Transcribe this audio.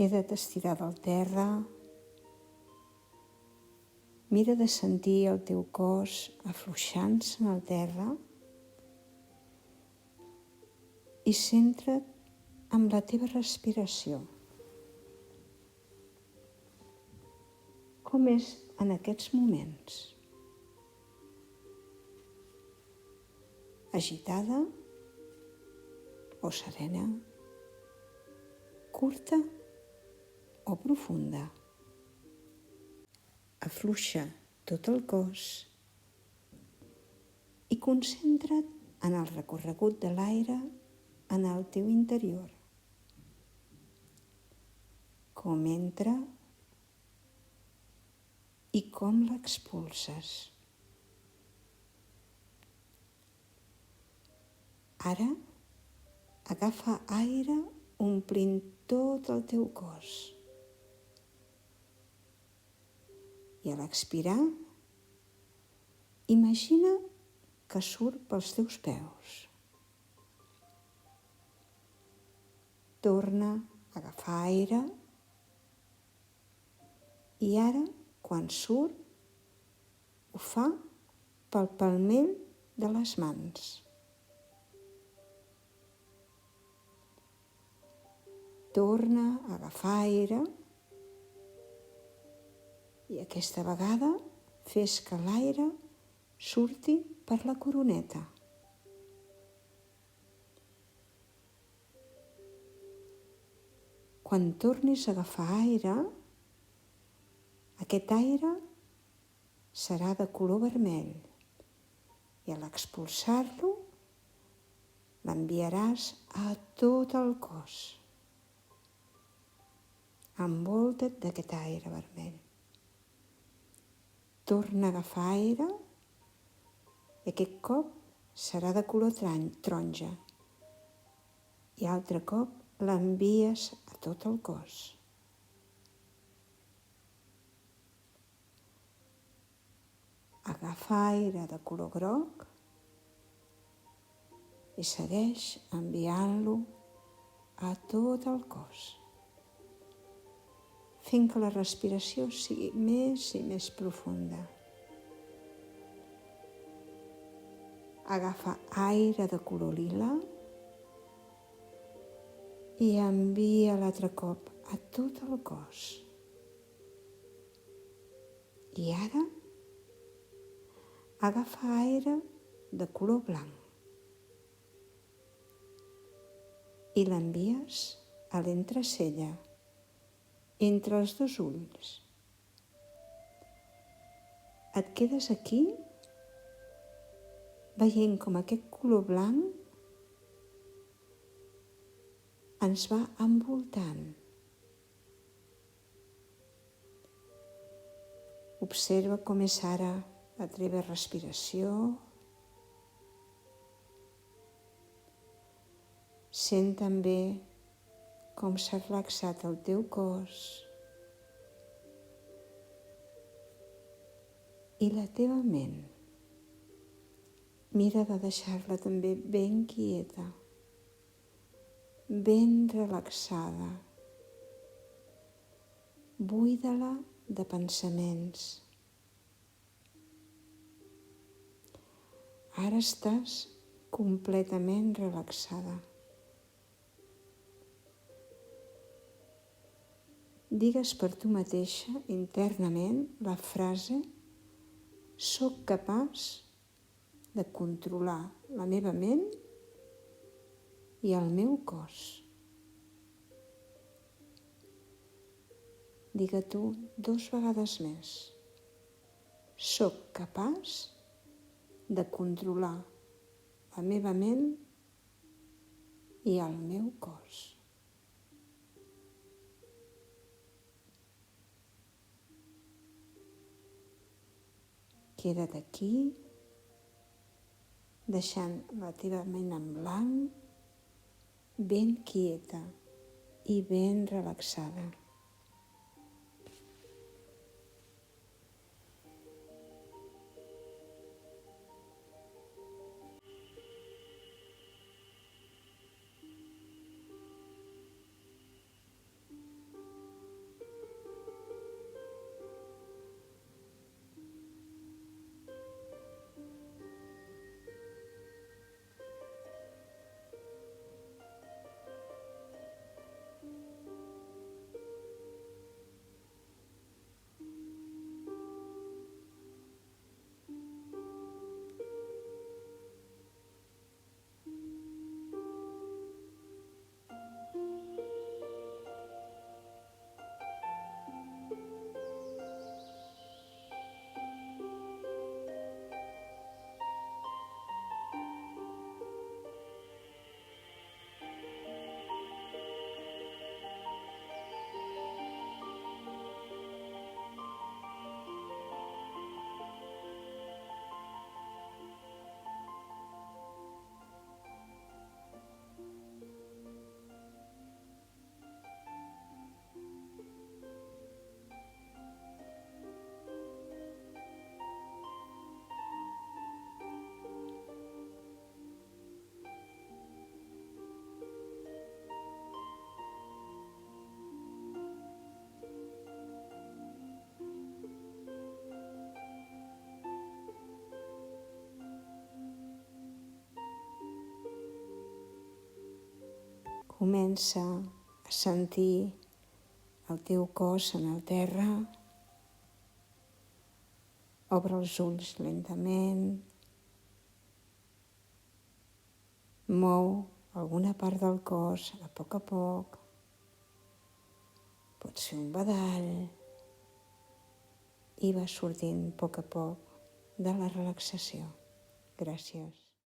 Queda't estirada al terra. Mira de sentir el teu cos afluixant-se en el terra i centra't en la teva respiració. Com és en aquests moments? Agitada o serena? Curta o profunda? Afluixa tot el cos i concentra't en el recorregut de l'aire en el teu interior. Com entra i com l'expulses. Ara agafa aire omplint tot el teu cos. I a l'expirar, imagina que surt pels teus peus. Torna a agafar aire i ara, quan surt, ho fa pel palmell de les mans. Torna a agafar aire i aquesta vegada fes que l'aire surti per la coroneta. Quan tornis a agafar aire, aquest aire serà de color vermell i a l'expulsar-lo l'enviaràs a tot el cos. Envolta't d'aquest aire vermell. Torna a agafar aire i aquest cop serà de color taronja i altre cop l'envies a tot el cos. Agafa aire de color groc i segueix enviant-lo a tot el cos, fent que la respiració sigui més i més profunda. Agafa aire de color lila i envia l'altre cop a tot el cos. I ara agafa aire de color blanc i l'envies a l'entrecella, entre els dos ulls. Et quedes aquí veient com aquest color blanc ens va envoltant. Observa com és ara la teva respiració. Sent també com s'ha relaxat el teu cos i la teva ment. Mira de deixar-la també ben quieta, ben relaxada. Buida-la de pensaments. Ara estàs completament relaxada. Digues per tu mateixa internament la frase «Soc capaç de controlar la meva ment i el meu cos». Digue-t'ho 2 vegades més. «Soc capaç de controlar la meva ment i el meu cos». Queda't aquí, deixant la teva ment en blanc, ben quieta i ben relaxada. Comença a sentir el teu cos en el terra. Obre els ulls lentament. Mou alguna part del cos a poc. Pot ser un badall. I va sortint a poc de la relaxació. Gràcies.